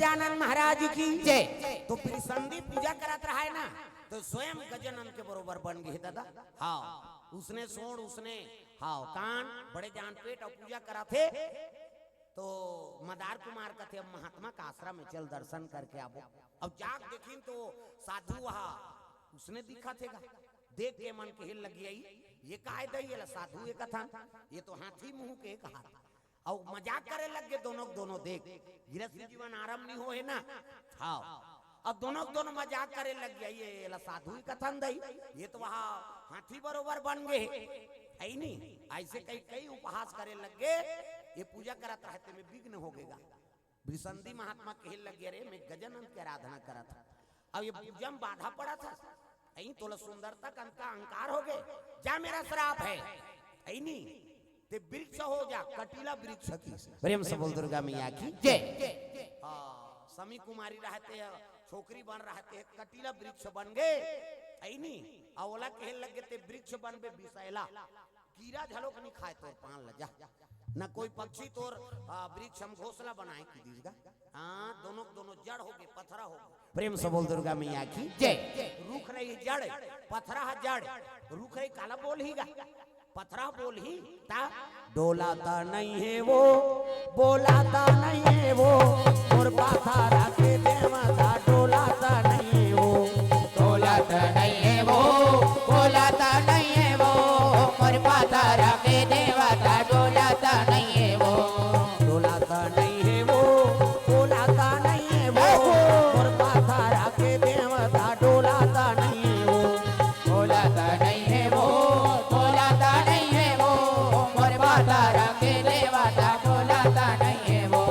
गजानन महाराज की जय। तो त्रिसंधी पूजा करत रहा है ना, तो स्वयं गजानन के बरोबर बन गए दादा। हाँ, उसने सोड़, उसने हाँ कान, बड़े जान पेट और पूजा करा थे। तो मदार कुमार का थे अब महात्मा का आश्रम में चल दर्शन करके आबो। अब जाग देखिन तो साधु वहा उसने दिखा थे, देख के मन के हिल लगी आई, ये काय दई ये साधु ये कथा, ये तो हाथी मुंह के एक हाथ। और मजाक करे लग गए दोनों देख, गृहस्थ जीवन आराम नहीं हो है ना। हाँ, अब दोनों मजाक करे लग गया, ये साधु ही कथन दई, ये तो वहाँ हाथी बरोबर बन गए है नहीं। ऐसे कई उपहास करे लग गए, ये पूजा करत रहते में विघ्न हो गएगा। त्रिसंधी महात्मा कहे लग गया, रे मैं गजानन की आराधना करा था, अब ये पूजा में बाधा पड़ा था, ऐ तो सुंदरता का अहंकार हो गए, जा मेरा श्राप है ऐ नहीं, ते वृक्ष हो जा, कटीला वृक्ष की। प्रेम से बोल दुर्गा मैया की जय। समी कुमारी रहते हैं, छोकरी बन रहते हैं, कटीला वृक्ष बन गए ऐ नहीं। अवला कहे लगे ते वृक्ष बन बे बिसैला, कीड़ा झलोक नहीं खाए तोर पान लजा, न कोई पक्षी तोर वृक्ष हम घोसला बनाए की दीजगा। हाँ, दोनों जड़ हो गए, पथरा हो गए। प्रेम से बोल दुर्गा मैया की जय। रूख रही जड़, पथरा जड़, रूख रही काला बोल ही गा, पथरा बोल ही ता, डोलाता नहीं है वो, बोलाता नहीं है वो, और पथरा के देवता डोलाता नहीं है वो, डोलाता नहीं है वो, बोलाता नहीं है वो, और पथरा के देवता डोलाता नहीं है वो, डोलाता नहीं है वो, बोलाता नहीं है वो, और पथरा के देवता डोलाता नहीं है वो, बोलाता नहीं है वो, बोलाता नहीं है वो, और पथरा के देवता डोलाता नहीं है वो।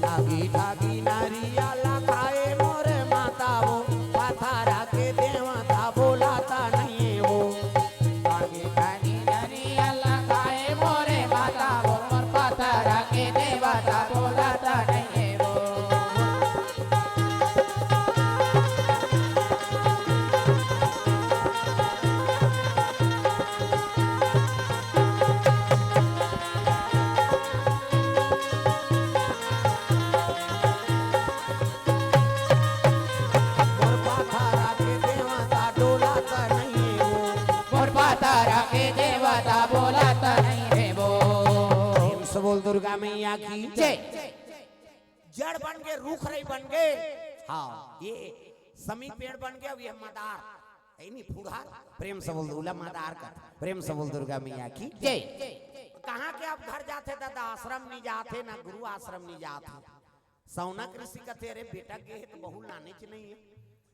ठागी ठागी नारियाला खाए मोरे माता वो, पथरा के देवता बोलाता नहीं है वो, ठागी ठागी नारियल खाए मोरे माता वो, और पथरा के देवता बोलाता नहीं है वो। और पथरा के देवता डोलाता नहीं है वो, और पथरा के देवता बोलाता नहीं है वो। प्रेम से बोल दुर्गा मैया की जय। जड़ बन गए, रूख रही बन गए, हाँ ये समी पेड़ बन गया, अब ये मदार है नहीं फुहार। प्रेम से बोल दूल्हा मदार का, प्रेम से बोल दुर्गा मैया की जय। कहाँ के आप घर जाते दादा, आश्रम नहीं जाते ना, गुरु आश्रम नहीं जाते। सौनक ऋषि का तेरे बेटा के तो बहु लाने च नहीं है,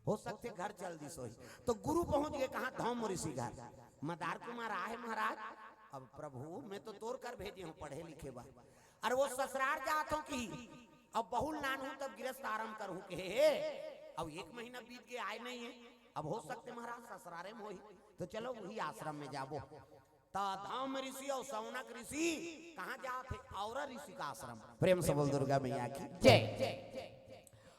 हो सकते घर चल दी सोई, तो गुरु पहुंच गए कहाँ, धौम ऋषि घर। मदार कुमार आए महाराज, अब प्रभु मैं तो तोड़ कर भेजे हूँ पढ़े लिखे बा, अरे वो ससुराल जाता हूँ की, अब बहुल नान हूँ तब गृहस्थ आराम करूँ के, अब 1 महीना बीत गए आए नहीं है, अब हो सकते महाराज ससुरारे में होई, तो चलो वही आश्रम में जाबो। धाम ऋषि और सौनक ऋषि कहाँ जाते, औरा ऋषि का आश्रम। प्रेम से बोल दुर्गा मैया की जय।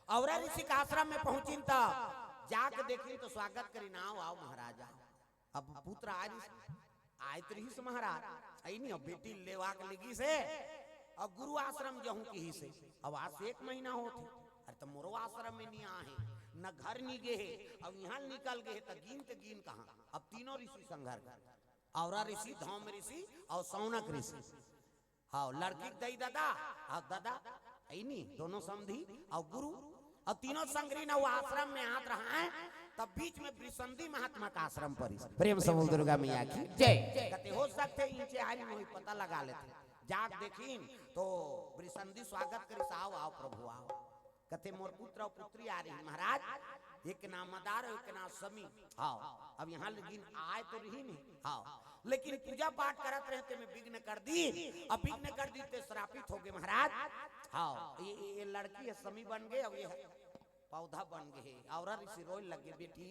औरा ऋषि का आश्रम में पहुंची तब जाके देखी तो स्वागत करी, ना आओ महाराजा, अब पुत्र आए तो रही से महाराज आई नहीं, अब बेटी लेवा के लगी से, अब गुरु आश्रम जहूं की से, अब आज से 1 महीना होते, अरे तो मोरो आश्रम में नहीं आए न घर नहीं गए, अब यहाँ निकल गए तो गिन कहाँ, अब तीनों ऋषि संघर्ष, औरा ऋषि, धौम ऋषि और सौनक ऋषि। हाँ, लड़की दई दादा और दादा आई नहीं, दोनों समधी और गुरु और तीनों संगरी न वो आश्रम में आत रहा है, तब बीच में त्रिसंधी महात्मा का आश्रम पर। प्रेम से बोल दुर्गा मैया की जय। कहते हो सकते इनसे आज नहीं पता लगा लेते, जाग देखीन तो त्रिसंधी स्वागत करी, आओ आओ प्रभु आओ। कहते मोर पुत्र और पुत्री आ रही महाराज, एक नाम मदार और एक नाम समी। हाँ, अब यहाँ लेकिन आए तो रही नहीं, हाँ लेकिन पूजा पाठ करत रहते में विघ्न कर दी, अब विघ्न कर दी तो श्रापित हो गए महाराज। हाँ, ये लड़की है समी बन गए, अब ये पौधा बन गए, और ऋषि रोए लगे, बेटी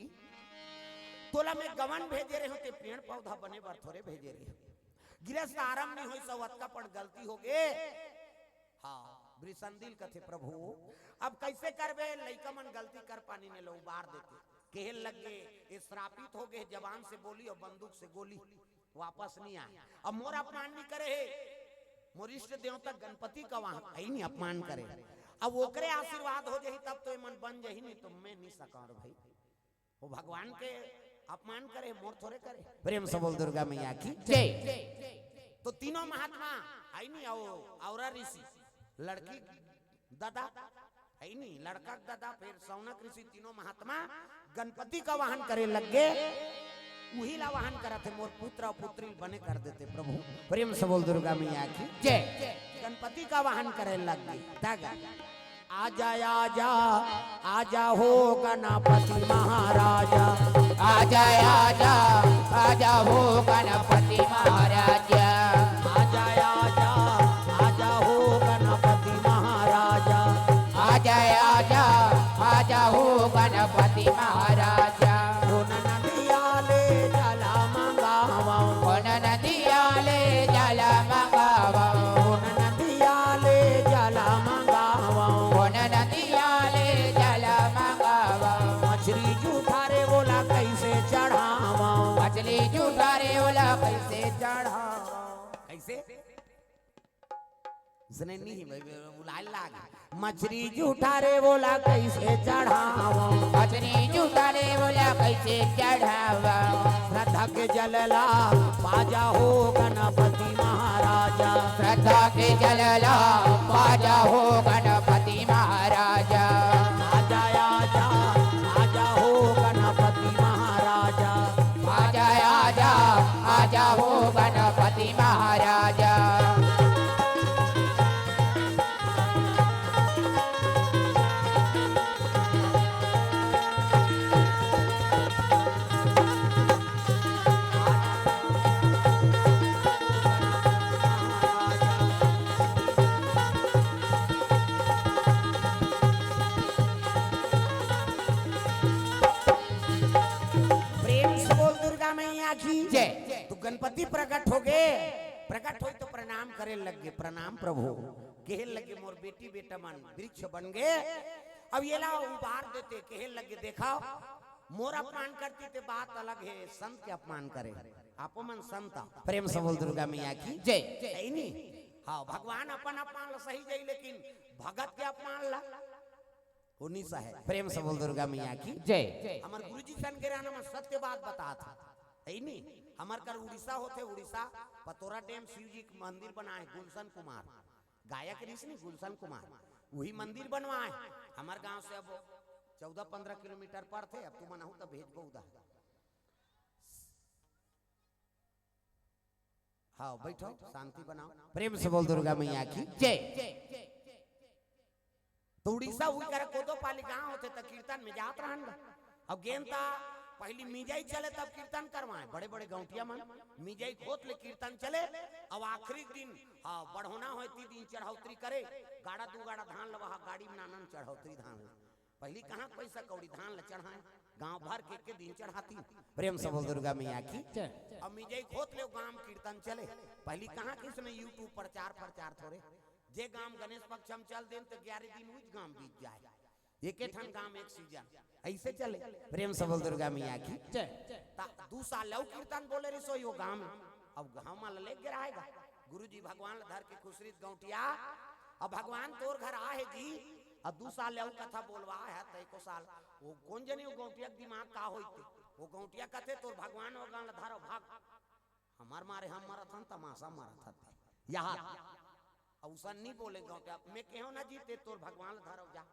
तोला में गवन भेजे रहे होते, पेड़ पौधा बने बार थोड़े भेजे रहे, गृहस्थ आराम नहीं हुई, सवत्का पर गलती हो गए। हाँ, ब्रिसंदिल कथे प्रभु अब कैसे करबे, लइका मन गलती कर पानी ने लो बार देते, केहल लग गए, ये श्रापित हो गए, जवान से बोली और बंदूक से गोली, वापस नहीं आए। अब मोर अपमान नहीं करे है, मोर इष्ट देवता गणपति का वहां नहीं अपमान करे, अब ओकरे आशीर्वाद हो जाही तब तो ये मन बन जाही, नहीं तो मैं नहीं सकार भाई। वो भगवान के अपमान करे, मोर थोड़े करे। प्रेम से बोल दुर्गा मैया की जय। तो तीनों महात्मा आई नहीं, और ऋषि लड़की दादा है नहीं, लड़का दादा फिर सौनक ऋषि, तीनों महात्मा गणपति का वाहन करे लग गए। वही ला वाहन करा थे, मोर पुत्र और पुत्री बने कर देते प्रभु। प्रेम से बोल दुर्गा मैया की जय। गणपति का वाहन करे लग गए। आजा आजा आजा हो गणपति महाराजा, आजा आजा आजा हो गणपति महाराजा, आजा आजा आजा हो गणपति महाराजा, आजा आजा आजा हो गणपति महाराजा। कोन नदिया ले जला मंगावा, कोन नदिया ले जला मंगावा, कोन नदिया ले जला मंगावा, कोन नदिया ले जला मंगावा। मछली जूठारे बोला कैसे चढ़ावा, मछली जूठारे बोला कैसे चढ़ावा, कैसे उसने नहीं बुलाए लागा। मछली जूठारे बोला कैसे चढ़ावा, मछली जूठारे बोला कैसे चढ़ावा। श्रद्धा के जलला बाजा हो गणपति महाराजा, श्रद्धा के जलला बाजा हो गणपति महाराजा। आजा आजा आजा हो गणपति महाराजा, आजा आजा आजा हो गणपति महाराजा। तो गणपति प्रकट हो गए, प्रकट हो तो प्रणाम करे लग गए। प्रणाम प्रभु कहे लगे, मोर बेटी बेटा मन वृक्ष बन गए। अब ये ला उबार देते, कहे लगे देखा मोर अपमान करती थे बात अलग है, संत के अपमान करे आपो मन संत। प्रेम से बोल दुर्गा मैया की जय। नहीं हाँ, भगवान अपन अपमान ला सही जाई, लेकिन भगत के अपमान ला उन्हीं सा है। प्रेम से बोल दुर्गा मैया की जय। हमारे गुरुजी सन के राना में सत्य बात बता था, है नहीं। हमार कर उड़ीसा होते, उड़ीसा पतोरा डैम शिव जी मंदिर बनाए गुलशन कुमार, गायक ऋषि नहीं गुलशन कुमार, वही मंदिर बनवाए। हमार गांव से अब 14-15 किलोमीटर पर थे। अब तू मनाहू तो भेजबो उधर। हाँ बैठो, शांति बनाओ। प्रेम से बोल दुर्गा मैया की जय। तो उड़ीसा हुई कर कोदो पाली गांव होते तो कीर्तन में जात रहन। अब गेंदा पहली मिजाई चले तब कीर्तन करवाए, बड़े बड़े गौटिया मन मिजाई खोत ले कीर्तन चले। अब आखिरी दिन हाँ बढ़ोना हो 3 दिन चढ़ौतरी करे, गाड़ा 2 गाड़ा धान लवा, गाड़ी में नानन चढ़ौतरी धान। पहली कहाँ पैसा कौड़ी धान ल चढ़ाए, गांव भर के दिन चढ़ाती। प्रेम से बोल दुर्गा मैया की। अब मिजाई खोत ले गांव कीर्तन चले, पहली कहाँ किसने यूट्यूब प्रचार थोड़े, जे गांव गणेश पक्ष हम चल दें तो 11 दिन उस गांव बीत जाए, एक ठन गांव एक सीजन ऐसे चले। प्रेम से बोल दुर्गा मैया की जय। 2 साल लव कीर्तन बोले रे सो यो गांव में। अब गांव में ले के रहेगा गुरुजी भगवान धर के खुशरीत गौटिया। अब भगवान तोर घर आए जी, अब 2 साल लव कथा बोलवा है तो 1 साल वो कौन जनी वो गौटिया दिमाग का होते, वो गौटिया कथे तोर भगवान वो गांव धरो भाग हमार मारे हम मारा था तमाशा मारा था यहाँ औसन नहीं बोले गौटिया मैं कहो ना जीते तोर भगवान धरो जा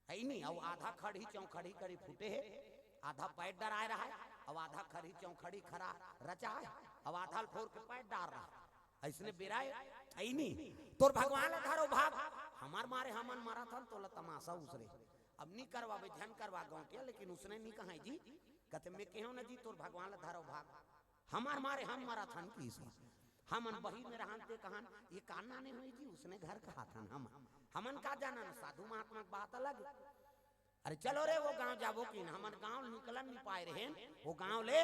है नहीं। अब आधा खड़ी चौखड़ी करी फूटे है, आधा पैर डराए रहा है, अब आधा खड़ी चौखड़ी खड़ा रचा है, अब आधा फोड़ के पैर डाल रहा है, ऐसने बेराए है नहीं। तोर भगवान धरो भाग हमार मारे हमन मारा था तो तमाशा उसरे। अब नहीं करवावे झन करवा गौटिया, लेकिन उसने नहीं कहा जी, कहते मैं कहो ना जी तोर भगवान धरो भाग हमार मारे हम मारा था की हमन बही में रहते कहन ये काना नहीं हुई जी, उसने घर कहा था हमन का जाना ना, साधु महात्मा की बात अलग। अरे चलो रे वो गांव जाबो कि हमन गांव निकलन नहीं पाए रहे, वो गांव ले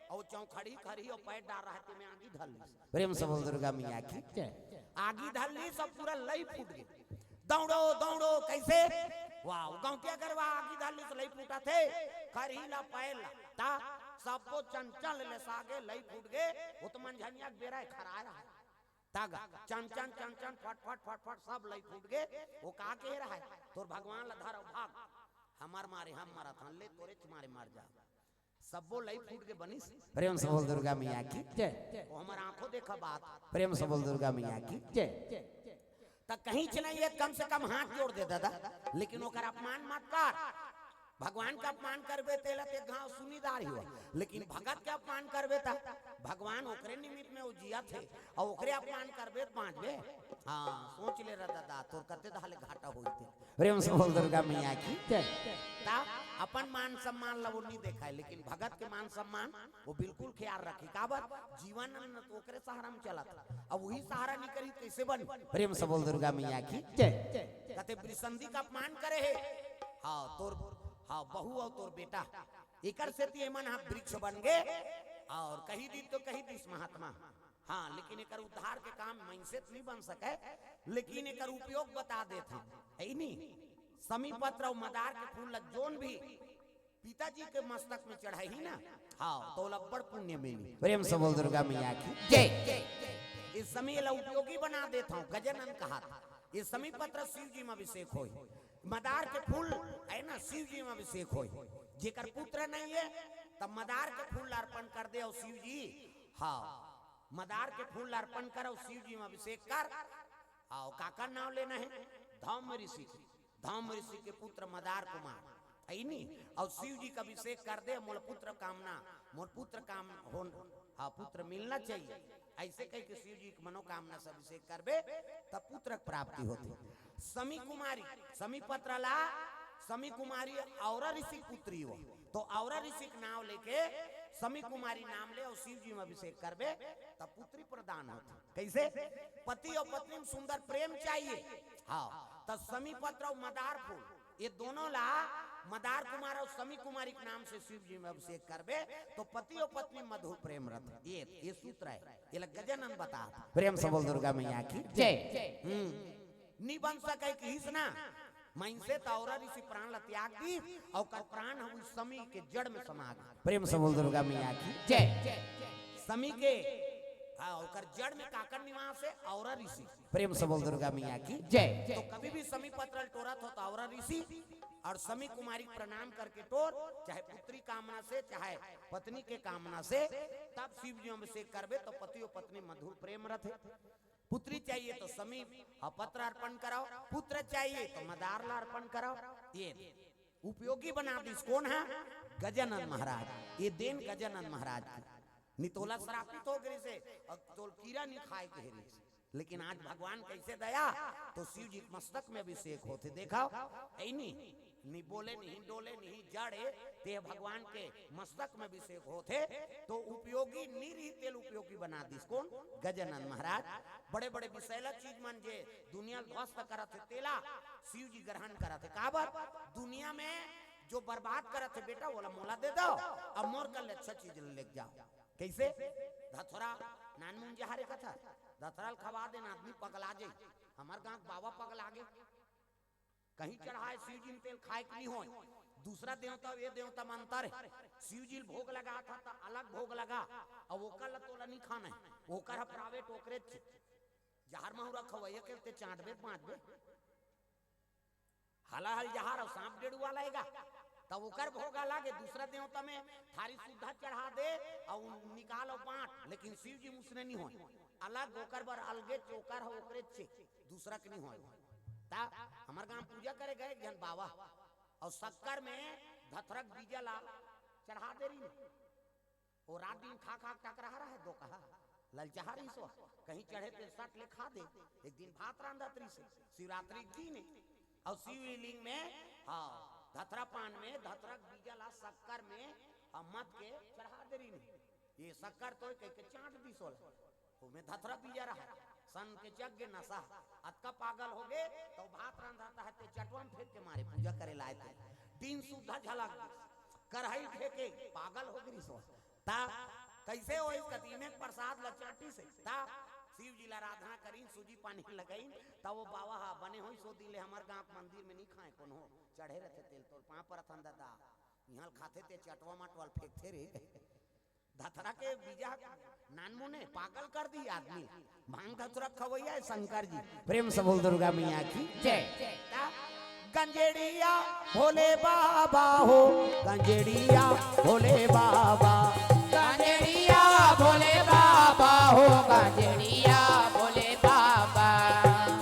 और चौखड़ी खड़ी और पैर डाल रहा है, मैं आगी धल ली। प्रेम से बोल दुर्गा मैया की आगी धल ली, सब पूरा लई फूट गई। दौड़ो दौड़ो कैसे वाह गांव क्या करवा आगी धल ली तो लई फूटा थे, खरी ला पैर ला ता सबको चंचल ले सागे लई फूट गए। वो तो मनझनिया बेरा खड़ा रहा तागा चन चन चन चन फट फट फट फट सब लई फूट गए। वो का कह रहा है तोर भगवान ला धर भाग हमार मारे हम मारा था ले तोरे तुम्हारे मार जा सबो लई फूट के बनिस। प्रेम से बोल दुर्गा मैया की जय। वो हमार आंखों देखा बात प्रेम से बोल दुर्गा मैया की जय। तक कहीं चलाइए कम से कम हाथ जोड़ दे दादा लेकिन ओकर अपमान मत कर। भगवान का अपमान करबे तेला ते घाव सुनीदार हुआ लेकिन भगत के अपमान करबे ता भगवान ओकरे निमित्त में उजिया थे और ओकरे अपमान करबे बांटबे। हां सोच ले रे दादा तोर कते धाले घाटा होइते। प्रेम से बोल दुर्गा मैया की जय। ता अपन मान सम्मान ला वो नहीं देखा है लेकिन भगत के मान सम्मान वो बिल्कुल ख्याल रखी काबर जीवन न तो ओकरे सहारा में चला था अब वही सहारा नहीं करी कैसे बन। प्रेम से बोल दुर्गा मैया की जय। कते ब्रिसंदी का अपमान करे है हां तोर हाँ बहू और तोर बेटा एकर से ती मन हाँ वृक्ष बन गए और कहीं दी तो कहीं दिस महात्मा। हाँ लेकिन एकर उद्धार के काम मनसे नहीं बन सके लेकिन एकर उपयोग बता देते है नहीं। समी पत्र और मदार के फूल जोन भी पिताजी के मस्तक में चढ़ाई ही ना हाँ तो लब्बड़ पुण्य मिली। प्रेम से बोल दुर्गा मैया की जय। इस समय ला उपयोगी बना देता हूँ गजानन कहा था इस समी पत्र शिव जी में अभिषेक हो मदार के फूल है ना शिव जी में अभिषेक हो जेकर पुत्र नहीं है तब मदार के फूल अर्पण कर दे और शिव जी हाँ मदार के फूल अर्पण कर और शिव जी में अभिषेक कर। आओ काका नाम लेना है धौम ऋषि के पुत्र मदार कुमार है नहीं और शिव जी का अभिषेक कर दे मोर पुत्र काम हो हाँ पुत्र मिलना चाहिए ऐसे कह के शिव जी की मनोकामना से अभिषेक करबे तब पुत्र प्राप्ति होती। समी पत्रला समी कुमारी औरा ऋषि पुत्री हो तो औरा ऋषि का नाम लेके समी कुमारी नाम ले और शिव जी में अभिषेक करबे तब पुत्री प्रदान होती। कैसे पति और पत्नी में सुंदर प्रेम चाहिए हाँ तब समी पत्र और मदार फूल ये दोनों ला मदार कुमार और समी कुमारी के नाम से शिव जी में अभिषेक करबे तो पति और पत्नी मधुर प्रेम रथ ये सूत्र है ये गजानन बता। प्रेम से बोल दुर्गा मैया की जय। नहीं बन सके कि ना मनसे तौरा ऋषि प्राण ला त्याग दी और कर प्राण हम समी के जड़ में समा गए। प्रेम से बोल दुर्गा मैया की जय। समी के और जड़ में काकर निवास है औरा ऋषि। प्रेम से बोल दुर्गा मैया की जय। तो कभी भी समी पत्र टोरत हो तो औरा ऋषि और समी कुमारी प्रणाम करके टोर चाहे पुत्री कामना से चाहे पत्नी के कामना से तब शिव जी अभिषेक करबे तो पति और पत्नी मधुर प्रेम रथे। पुत्री चाहिए तो समी पत्र अर्पण कराओ पुत्र चाहिए तो मदार ला अर्पण कराओ। ये उपयोगी बना दी कौन है गजानन महाराज ये देन गजानन महाराज की नितोला श्रापित हो गई से और तोल कीड़ा नहीं खाए के हेरी लेकिन आज भगवान कैसे दया तो शिव जी मस्तक में अभिषेक होते देखा नहीं बोले नहीं डोले नहीं जड़े ते भगवान के मस्तक में अभिषेक होते तो उपयोगी निरी तेल उपयोगी बना दी कौन गजानन महाराज। बड़े बड़े विषैला चीज मन जे दुनिया ध्वस्त करत थे तेला शिव जी ग्रहण करत थे काबर दुनिया में जो बर्बाद करत थे बेटा बोला मोला दे दो अब मोर कल अच्छा चीज ले जाओ। कैसे धथोरा नानमुन जहारे कथा धथराल खवा देना आदमी पगला जाए हमार गांव बाबा पगला गे कहीं चढ़ाए शिव जी तेल खाए की नहीं हो दूसरा देवता ये देवता में अंतर है। शिव जी भोग लगा था तो अलग भोग लगा और ओकर तोला नहीं खाना है ओकर प्राइवेट ओकरे जहर महुरा खवैया के चाटबे पाँचबे हला हल जहर और सांप डेढ़ुआ लगेगा तब ओकर भोग अलग है दूसरा देवता में थारी सुधा चढ़ा दे और निकालो बांट लेकिन शिव जी मुसने नहीं हो अलग ओकर बर अलगे चोकर हो ओकरे चे दूसरा के नहीं हो ता हमार गांव पूजा करे गए जन बाबा और शक्कर में धथरक बीजा ला चढ़ा दे रही और रात दिन खा खा टकरा रहा है दो कहा ललचाहा रही सो कहीं चढ़े पे सट ले खा दे एक दिन भात रांधात्री से शिवरात्रि दिन और शिवलिंग में हाँ धतरा पान में धतरक बीजा ला शक्कर में मत के चढ़ा दे रही ये शक्कर तो कह के चाट दी सोला में धतरा बीजा रहा सन के जग नशा अतका पागल हो गए तो भात रांधाता है ते चटवन फेंक के मारे पूजा करे लाए थे दिन सुधा झलक करहई फेंके पागल हो गई सो ता कैसे हो इस कती में प्रसाद लचाटी से ता शिव जी ला आराधना करी सूजी पानी लगाई तब वो बाबा हा बने हो सो दिले हमार गांव मंदिर में नहीं खाए कौन हो चढ़े रहते तेल तो पाँ पर दादा यहाँ खाते थे चटवा मटवाल फेंकते रे धतरा के बीजा नानमो ने पागल कर दी आदमी। भांग धतरा खवैया है शंकर जी। प्रेम से बोल दुर्गा मैया की जय। गंजेड़िया भोले बाबा हो, गंजेड़िया भोले बाबा, गंजेड़िया भोले बाबा हो, गंजेड़िया भोले बाबा,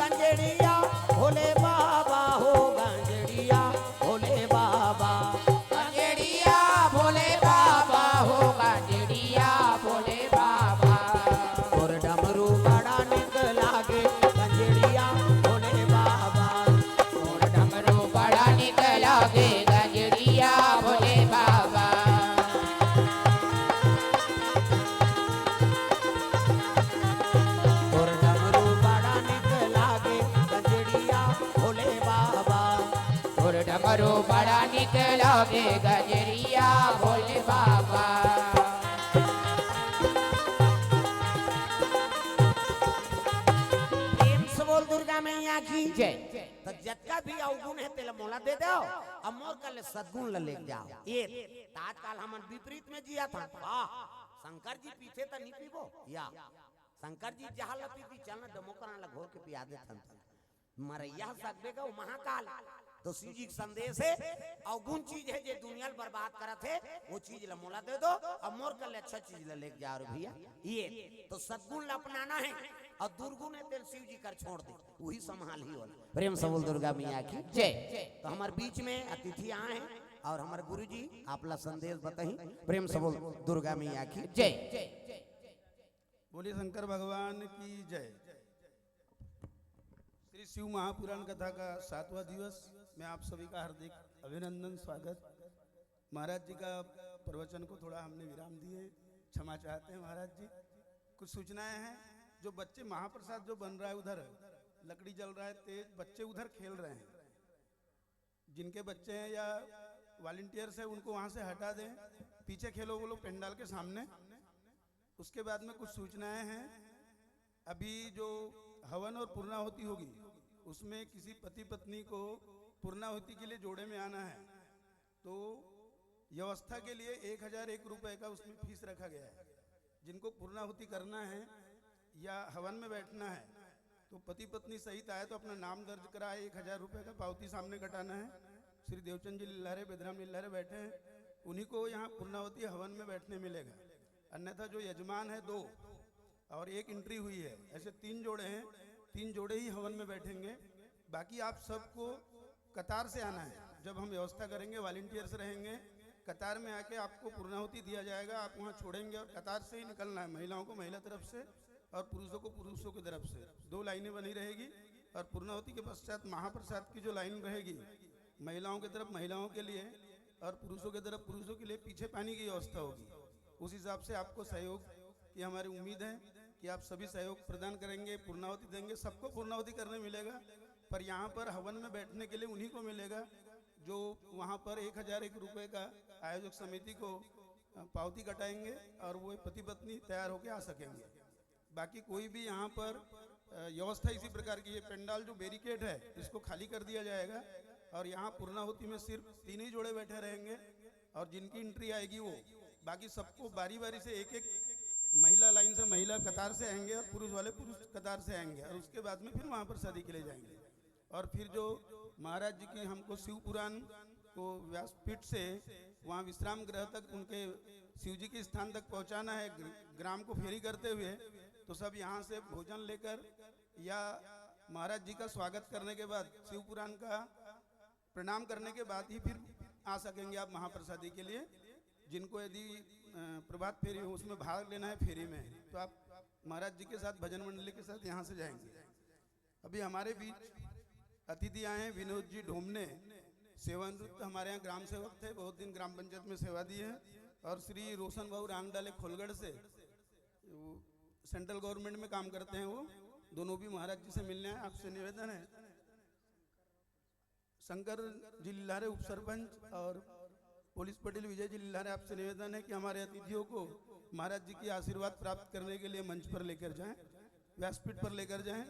गंजेड़िया भोले बाबा हो, गंजेड़िया भोले बाबा, गंजेड़िया भोले बाबा हो, गंजेड़िया भोले बाबा। और डमरू बड़ा निक लागे गंजेड़िया भोले बाबा, और डमरू बड़ा निक लागे गंजेड़िया भोले बाबा। और डमरू बड़ा निक लागे गंजेड़िया भोले बाबा, और डमरू बड़ा निक लागे गंजेड़िया भोले बाबा। प्रेम से बोल दुर्गा मैया की जय। तो जतका भी अवगुण है तेला मोला दे दो, अब मोर कल सद्गुण ल लेके जाओ। ये ताजकाल हमन विपरीत में जिया था। वाह शंकर जी पीछे तो नहीं पीबो या शंकर जी जहां ल पीती चलना डमोकरा ल घोर के पिया दे थन मरैया सकबेगा वो महाकाल। तो शिव जी का संदेश है अवगुण चीज है जो दुनिया बर्बाद करत है, वो चीज ल मोला दे दो अब मोर कल अच्छा चीज ल लेके जाओ रे भैया। ये तो सद्गुण ल अपनाना है और दुर्गुण है तेल शिव जी कर छोड़ दे, वही संभाल ही होला। प्रेम से बोल दुर्गा मैया की जय। तो हमारे बीच में अतिथि आए हैं और हमारे गुरुजी आपला संदेश बताई। प्रेम से बोल दुर्गा मैया की जय। बोलिए शंकर भगवान की जय। श्री शिव महापुराण कथा का 7वां दिवस मैं आप सभी का हार्दिक अभिनंदन स्वागत। महाराज जी का प्रवचन को थोड़ा हमने विराम दिए, क्षमा चाहते हैं महाराज जी। कुछ सूचनाएं हैं। जो बच्चे महाप्रसाद जो बन रहा है उधर लकड़ी जल रहा है तेज, बच्चे उधर खेल रहे हैं। जिनके बच्चे हैं या वॉलंटियर्स हैं उनको वहां से हटा दें, पीछे खेलो वो लोग पंडाल के सामने। उसके बाद में कुछ सूचनाएं हैं। अभी जो हवन और पूर्णाहुति होगी उसमें किसी पति पत्नी को पूर्णाहुति के लिए जोड़े में आना है, तो व्यवस्था के लिए 1001 रुपए का उसमें फीस रखा गया है। जिनको पूर्णाहुति करना है या हवन में बैठना है तो पति पत्नी सहित आए तो अपना नाम दर्ज कराए, 1000 रुपए का पावती सामने कटाना है। श्री देवचंद जी लिल्लारे बेदराम लिल्लारे बैठे हैं, उन्हीं को यहाँ पूर्णाहुति हवन में बैठने मिलेगा। अन्यथा जो यजमान है 2 और 1 एंट्री हुई है, ऐसे 3 जोड़े हैं, 3 जोड़े ही हवन में बैठेंगे। बाकी आप सबको कतार से आना है। जब हम व्यवस्था करेंगे वॉलंटियर्स रहेंगे, कतार में आके आपको पूर्णाहुति दिया जाएगा, आप वहाँ छोड़ेंगे और कतार से ही निकलना है। महिलाओं को महिला तरफ से और पुरुषों को पुरुषों की तरफ से 2 लाइनें बनी रहेगी। और पूर्णाहुति के पश्चात महाप्रसाद की जो लाइन रहेगी महिलाओं की तरफ महिलाओं के लिए और पुरुषों की तरफ पुरुषों के लिए पीछे पानी की व्यवस्था होगी। उस हिसाब से आपको सहयोग की हमारी उम्मीद है कि आप सभी सहयोग प्रदान करेंगे, पूर्णाहुति देंगे। सबको पूर्णाहुति करने मिलेगा, पर यहाँ पर हवन में बैठने के लिए उन्हीं को मिलेगा जो वहाँ पर 1001 रुपए का आयोजक समिति को पावती कटाएंगे और वो पति पत्नी तैयार होकर आ सकेंगे। बाकी कोई भी यहाँ पर व्यवस्था इसी प्रकार की, ये पंडाल जो बैरिकेड है इसको खाली कर दिया जाएगा और यहाँ पूर्णाहुति में सिर्फ 3 ही जोड़े बैठे रहेंगे और जिनकी एंट्री आएगी वो, बाकी सबको बारी बारी से एक महिला लाइन से महिला कतार से आएंगे और पुरुष वाले पुरुष कतार से आएंगे और उसके बाद में फिर महाप्रसादी के लिए जाएंगे। और फिर जो महाराज जी की हमको शिव पुराण को व्यासपीठ से वहाँ विश्राम गृह तक उनके शिव जी के स्थान तक पहुँचाना है, ग्राम को फेरी करते हुए, तो सब यहाँ से भोजन लेकर या महाराज जी का स्वागत करने के बाद शिव पुराण का प्रणाम करने के बाद ही फिर आ सकेंगे आप महाप्रसादी के लिए। जिनको यदि प्रभात फेरी हो उसमें भाग लेना है फेरी में, तो आप महाराज जी के साथ भजन मंडली के साथ यहाँ से जाएंगे। अभी हमारे बीच अतिथि आए हैं विनोद जी ढोमने, सेवानिवृत्त हमारे यहाँ ग्राम सेवक थे, बहुत दिन ग्राम पंचायत में सेवा दी है। और श्री रोशन बाबू रांगडाले खोलगढ़ से सेंट्रल गवर्नमेंट में काम करते हैं, वो दोनों भी महाराज जी से मिलने हैं। आपसे निवेदन है, शंकर जी लिल्लारे उप सरपंच और पुलिस पटेल विजय जी लिल्लारे, आपसे निवेदन है कि हमारे अतिथियों को महाराज जी की आशीर्वाद प्राप्त करने के लिए मंच पर लेकर जाएं, व्यासपीठ पर लेकर जाएं।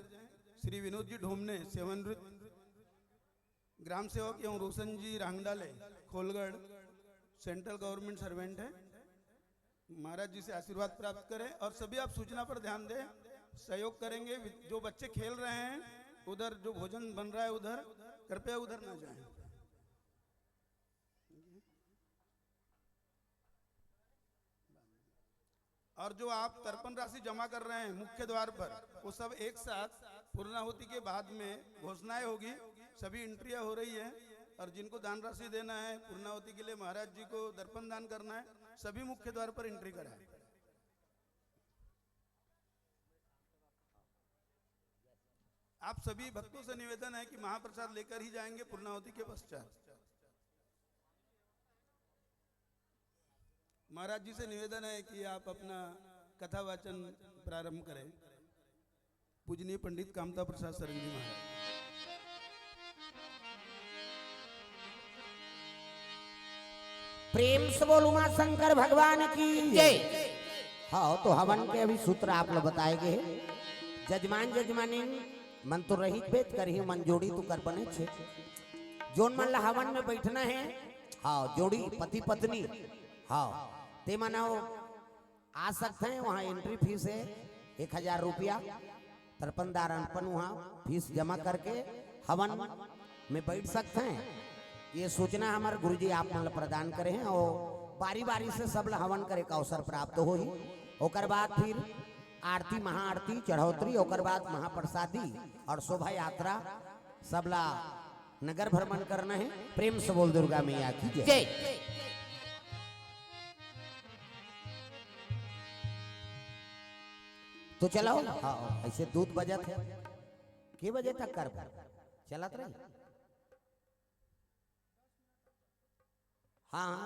श्री विनोद जी ढोमने सेवानिवृत्त ग्राम सेवक एवं रोशन जी रांगडाले खोलगढ़ सेंट्रल गवर्नमेंट सर्वेंट है। महाराज जी से आशीर्वाद प्राप्त करें और सभी आप सूचना पर ध्यान दें, सहयोग करेंगे। जो बच्चे खेल रहे हैं उधर जो भोजन बन रहा है उधर कृपया उधर ना जाएं। और जो आप तर्पण राशि जमा कर रहे हैं मुख्य द्वार पर, वो सब एक साथ पूर्णाहुति के बाद में घोषणाएं होगी, सभी एंट्रियां हो रही है। और जिनको दान राशि देना है पूर्णाहुति के लिए, महाराज जी को दर्पण दान करना है, सभी मुख्य द्वार पर एंट्री कराएं। आप सभी भक्तों से निवेदन है कि महाप्रसाद लेकर ही जाएंगे पूर्णाहुति के पश्चात। महाराज जी से निवेदन है कि आप अपना कथा वाचन प्रारंभ करें। पूजनीय पंडित कामता प्रसाद सरंगी महाराज। प्रेम से बोलो मां शंकर भगवान की जय। हाँ, तो हवन के अभी सूत्र आप लोग बताएंगे। जजमान जजमानी मन तो रहित भेद करही, मन जोड़ी तो कर बने छे। जोन मन ला हवन में बैठना है, हाँ जोड़ी पति पत्नी, हाँ ते मनाओ आ सकते हैं। वहाँ एंट्री फीस है 1000 रुपया। तर्पणदार अर्पण वहाँ फीस जमा करके हवन में बैठ सकते हैं। ये सूचना हमारे गुरुजी आप मन प्रदान करे हैं और बारी बारी से सब हवन करे का अवसर प्राप्त हो ही। ओकर बाद फिर आरती, महाआरती, चढ़ौतरी, ओकर बाद महाप्रसादी और शोभा यात्रा सबला नगर भ्रमण करना है। प्रेम से बोल दुर्गा मैया की जय। तो चलाओ, हाँ ऐसे दूध बजत है के बजे तक कर चलत रही। हाँ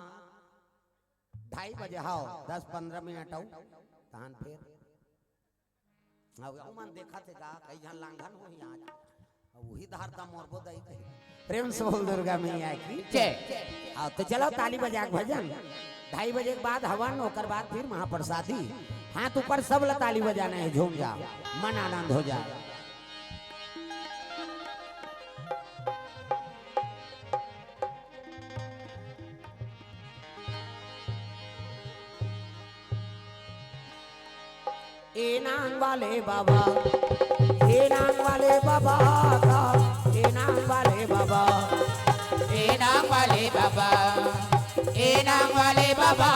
2:30 बजे, हाँ 10-15 मिनट आओ तहन फिर मन देखा थे का कई जन लांघन हो ही आज वही धार दा मोरबो दई कही। प्रेम से बोल दुर्गा मैया की जय। आओ तो चलो ताली बजा के भजन। 2:30 बजे के बाद हवन, ओकर बाद फिर महाप्रसादी। हाथ ऊपर सब ला ताली बजाना है, झूम जा, मन आनंद हो जाए। ए नांग वाले बाबा, ए नांग वाले बाबा का, ए नांग वाले बाबा, ए नांग वाले बाबा, ए नांग वाले बाबा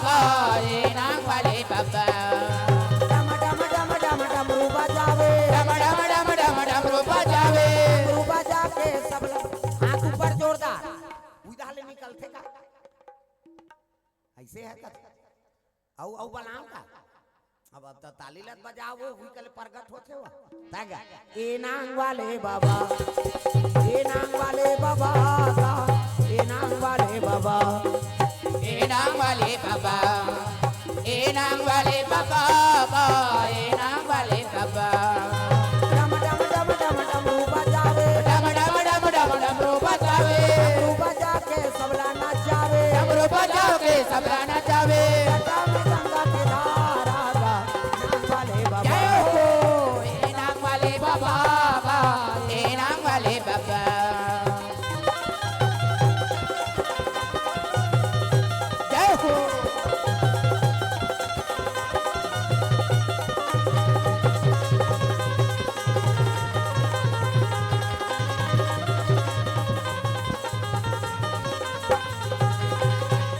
का, ए नांग वाले बाबा। डम डम डम डम डमरू बजावे, डम डम डम डम डमरू बजावे, डमरू बजा के सब हाथ ऊपर जोरदार उधर ले निकलते का ऐसे है का औ बलाम का। अब तो ताली लत बजाओ हुई कल प्रगट होते हो तागा। ए नांग वाले बाबा, ए नांग वाले बाबा का, ए नांग वाले बाबा, ए नांग वाले बाबा, ए नांग वाले बाबा का, ए नांग वाले बाबा। डम डम डम डम डमरू बजावे, डम डम डम डम डमरू बजावे, डमरू बजा के सबला नचावे, डमरू बजा के सबला नचावे। जटा में गंगा के धारा गा, नांग वाले बाबा। जय हो ए नांग वाले बाबा का, ए नांग वाले बाबा। जय हो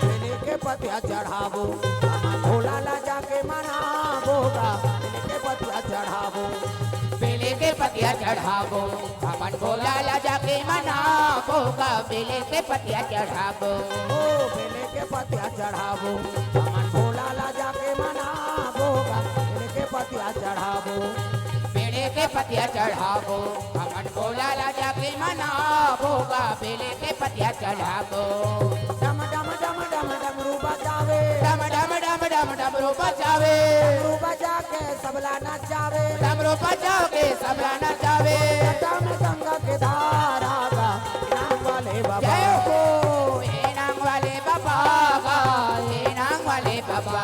बेले के पतिया चढ़ावो, हमार भोला ला जाके मनावोगा। बेले के पतिया चढ़ावो, बेले के पतिया चढ़ावो, हमन भोला ला जाके मनावोगा। बेले के पतिया चढ़ावो, ओ बेले के पतिया चढ़ावो, हमार भोला ला जाके मनावोगा। बेले के पतिया चढ़ावो, बेले के पतिया चढ़ावो, हमन भोला ला जाके मनावोगा। बेले के पतिया चढ़ावो। डम डम डम डम डमरू बजावे, डम डम डम डम डमरू बजावे, डमरू बजा के सबला नचावे, डमरू बजा के सबला नचावे। जटा में गंगा के धारा गा, नांग वाले बाबा। जय हो ए नांग वाले बाबा का, ए नांग वाले बाबा।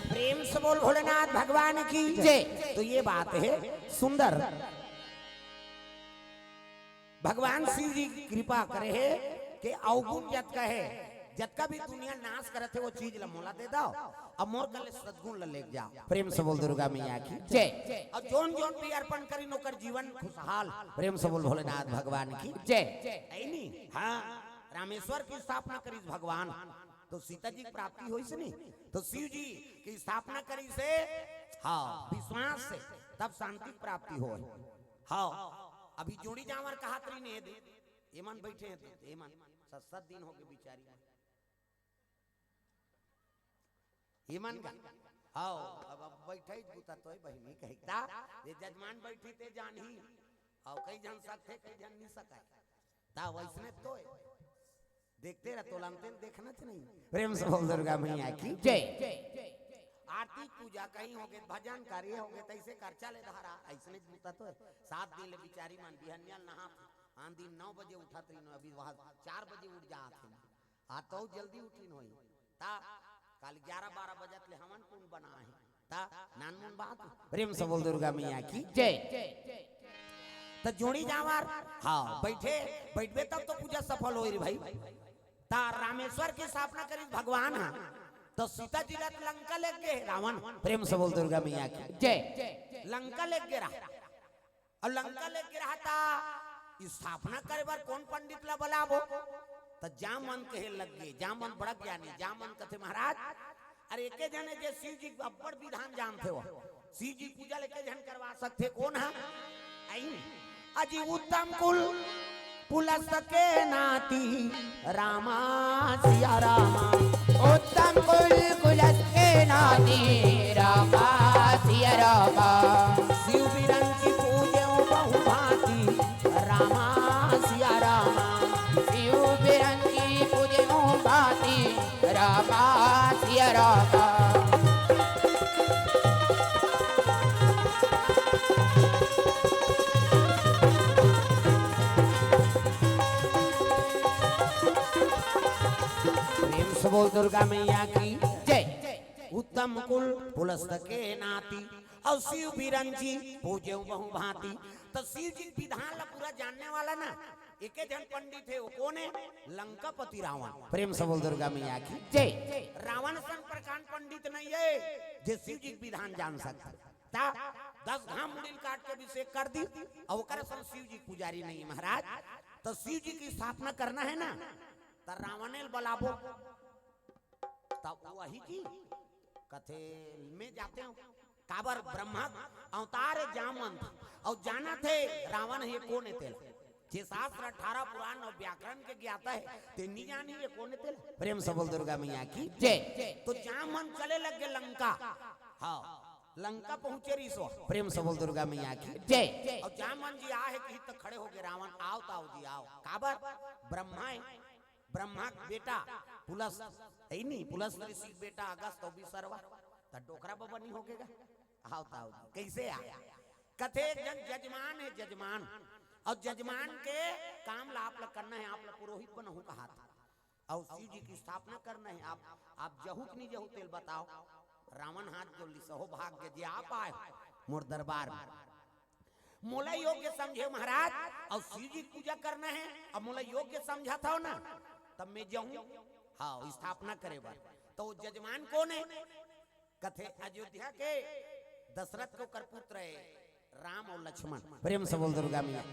प्रेम से बोल भोलेनाथ भगवान की जय। तो ये बात है सुंदर। भगवान शिव जी की कृपा करे है कि अवगुण जत का है जतका भी दुनिया नाश करत है वो चीज ला मोला दे दो अब मोर कल सद्गुण ला लेके जाओ। प्रेम से बोल दुर्गा मैया की जय। और जोन जोन भी अर्पण करी नोकर जीवन खुशहाल। प्रेम से बोल भोलेनाथ भगवान की जय। ऐ नी हाँ रामेश्वर की स्थापना करी भगवान तो सीता जी की प्राप्ति हुई से नहीं तो शिव जी की स्थापना करी से हाँ विश्वास से तब शांति प्राप्ति हो। हाँ अभी जोड़ी जावर कहा तरी ने दे एमन बैठे हैं तो एमन 7 दिन हो गए बिचारी एमन का हाँ अब बैठे बुता तो बहनी कहता ये जजमान बैठी ते जान ही और कई जन सकते कई जन नहीं सका ता वैसने तो देखते रह तो लंते देखना च नहीं। प्रेम से बोल दुर्गा मैया की जय। आरती पूजा कहीं हो गए भजन कार्य हो गए तैसे खर्चा ले धारा ऐसने बुता तो 7 दिन ले बिचारी मन बिहनिया नहा आंधी 9 बजे उठा तरी न अभी वहां 4 बजे उठ जा थे आ तो जल्दी उठी न होई ता कल 11-12 बजे ले हमन कौन बना है ता नानमुन बात। प्रेम से बोल दुर्गा मैया की जय। तो जोड़ी जावार हाँ बैठबे तब तो पूजा सफल होई रे भाई ता रामेश्वर की स्थापना करी भगवान हां तो सीता जी लंका ले गए रावण। प्रेम से बोल दुर्गा मैया की जय। लंका ले गए और लंका ले गए रहा था स्थापना करे बार कौन पंडित ला बुलाबो तो जामन कहे लग गए जामन बड़ा ज्ञानी जामन कथे महाराज अरे एके जने जे शिव जी अब्बड़ विधान जानते हो शिव जी पूजा लेके जन करवा सकते कौन है आई अजी उत्तम कुल पुलस के नाती रामा सिया रामा उत्तम कुल कुलस के नाती रामा सिया रामा शिव बीरन की पूजे बहु भांति रामा सिया रामा शिव बीरन की पूजे भांति रामा सिया रामा। बोल दुर्गा मैया की जय। उत्तम कुल पुलस्त के नाती और शिव बिरंजी पूजे बहु भांति तो शिव जी विधान ला पूरा जानने वाला ना एके जन पंडित है वो कौन है लंकापति रावण। प्रेम से बोल दुर्गा मैया की जय। रावण सन प्रकांड पंडित नहीं है जे शिव जी विधान जान सकता ता 10 घाम मुड़िल काट के अभिषेक कर दी और ओकर सन शिव जी पुजारी नहीं है महाराज तो शिव जी की स्थापना करना है ना तो रावणेल बलाबो तब वही की कथे में जाते हो काबर ब्रह्मा अवतार जामन और जाना थे रावण ये कौन थे जे शास्त्र 18 पुराण और व्याकरण के ज्ञाता है ते नहीं जानी ये कौन थे। प्रेम से बोल दुर्गा मैया की जय। तो जामन चले लग गए लंका हाँ लंका पहुंचे रिसो। प्रेम से बोल दुर्गा मैया की जय। और जामन जी आए कि तक खड़े हो गए रावण आओ ताओ जी आओ काबर ब्रह्मा बेटा पुलस ऐ नहीं पुलस ऋषि बेटा अगस्त तो भी सरवा त डोकरा बाबा नहीं होगेगा आओ ताओ कैसे आया कथे जन जजमान है जजमान और जजमान के काम ला आप करना है आप पुरोहित बनहु कहा था और शिव जी की स्थापना करना है आप जहू नहीं जहू तेल बताओ रावण हाथ जोड़ ली सहो भाग्य जे आप आए मोर दरबार में मोला योग्य समझे महाराज और शिव जी पूजा करना है अब मोला योग्य समझा था ना तब मैं जाऊं हाँ स्थापना करे बार तो जजमान कौन है कथे अयोध्या के दशरथ को करपुत्र है राम और लक्ष्मण। प्रेम से बोल दुर्गा मैया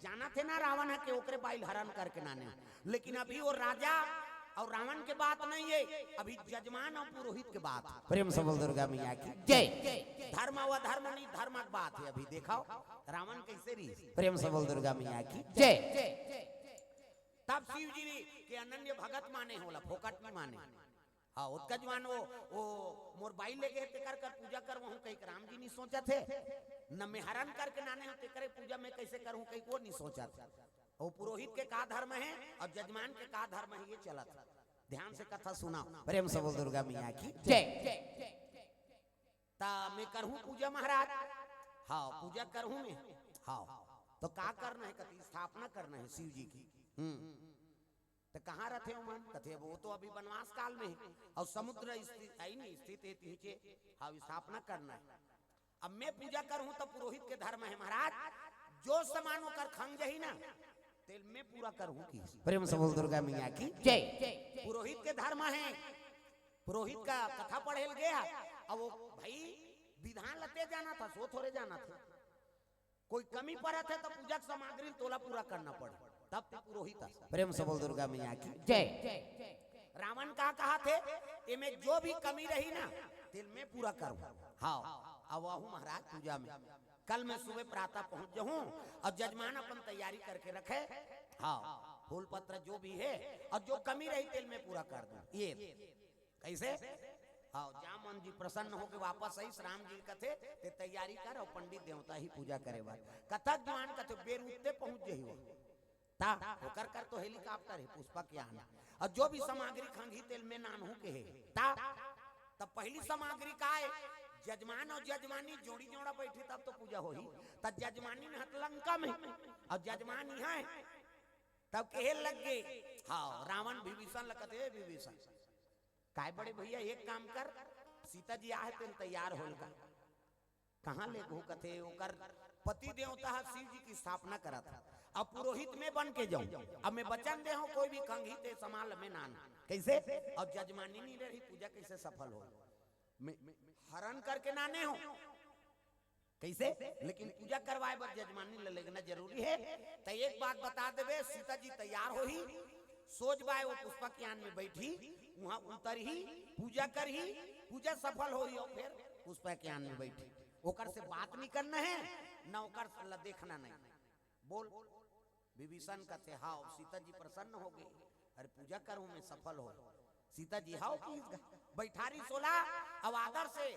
जाना थे ना रावण है कि ओकरे बाइल हरण करके नाने लेकिन अभी वो राजा और रावण के बात नहीं है अभी जजमान और पुरोहित के बात। प्रेम से बोल दुर्गा मैया की जय। धर्म व धर्म नहीं धर्म की बात है अभी दिखाओ रावण कैसे रही। प्रेम से बोल दुर्गा मैया की जय। तब शिव जी के अनन्य भगत माने होला फोकट नहीं माने हाँ उसका जवान वो मोर बाई ले गए कर पूजा कर वहूं कहीं राम जी नहीं सोचा थे न मैं हरण करके नाने होते करे पूजा में कैसे करूं कहीं वो नहीं सोचा था वो पुरोहित के का धर्म है और जजमान के का धर्म है ये चला था ध्यान से कथा सुना। प्रेम से बोल दुर्गा मैया की जय। ता मैं करहूं पूजा महाराज हाँ पूजा करहूं मैं हाँ तो का करना है कति स्थापना करना है शिव जी की तो कहाँ रहते हो मन कथे वो तो अभी वनवास काल में है और समुद्र स्थित है नीचे हाँ स्थापना करना है अब मैं पूजा करूं तो पुरोहित के धर्म है महाराज जो समानो कर खंग जही ना तेल में पूरा करूं की। प्रेम से बोल दुर्गा मैया की जय। पुरोहित के धर्म है, पुरोहित का कथा पढ़े गया। अब वो भाई विधान लते जाना था, सो थोड़े जाना था। कोई कमी पड़ा थे तो पूजा की सामग्री तोला पूरा करना पड़े, तब तो पुरोहित आ। प्रेम से बोल दुर्गा मैया की जय। रावण का कहा थे इनमें जो भी कमी रही ना तिल में पूरा करूं। हाँ अब आहू महाराज पूजा में कल मैं सुबह प्रातः पहुंच जाऊं और जजमान अपन तैयारी करके रखे। हाँ फूल पत्र जो भी है और जो कमी रही तिल में पूरा कर दूं। ये कैसे? हाँ जामन जी प्रसन्न होके वापस आई, राम जी कथे ते तैयारी कर और पंडित देवता ही पूजा करे बात कथक जवान कथे बेर उठते पहुंच जाई हो ता होकर कर तो हेलीकॉप्टर है पुष्पा के आना और जो भी सामग्री खंगी तेल में नानहू के है ता तब पहली सामग्री का है जजमान और जजमानी जोड़ी जोड़ा बैठी तब तो पूजा होही। तब जजमानी ने हत लंका में और जजमान यहाँ है तब कहे लग गए। हाँ रावण विभीषण लगते है विभीषण काय बड़े भैया एक काम कर सीता जी आहे तेल तैयार होल का कहाँ ले गो कथे ओकर पति देवता शिव जी की स्थापना करा था। अब पुरोहित में बन के जाऊं, अब मैं वचन दे हूं कोई भी कंघी ते समाल में नान कैसे और जजमानी नहीं रही पूजा कैसे सफल हो। मैं हरण करके नाने हो कैसे, लेकिन पूजा करवाए बर जजमानी ले लेना जरूरी है। तो एक बात बता देवे सीता जी तैयार हो ही सोच बाय वो पुष्पा ज्ञान में बैठी वहां उतर ही पूजा कर ही पूजा सफल हो ही और फिर पुष्पा ज्ञान में बैठी ओकर से बात नहीं करना है न ओकर से देखना नहीं। बोल विभीषण का थे हाँ सीता जी प्रसन्न हो गई अरे पूजा करूं मैं सफल हो। सीता जी हाउ की बैठारी सोला अब आदर से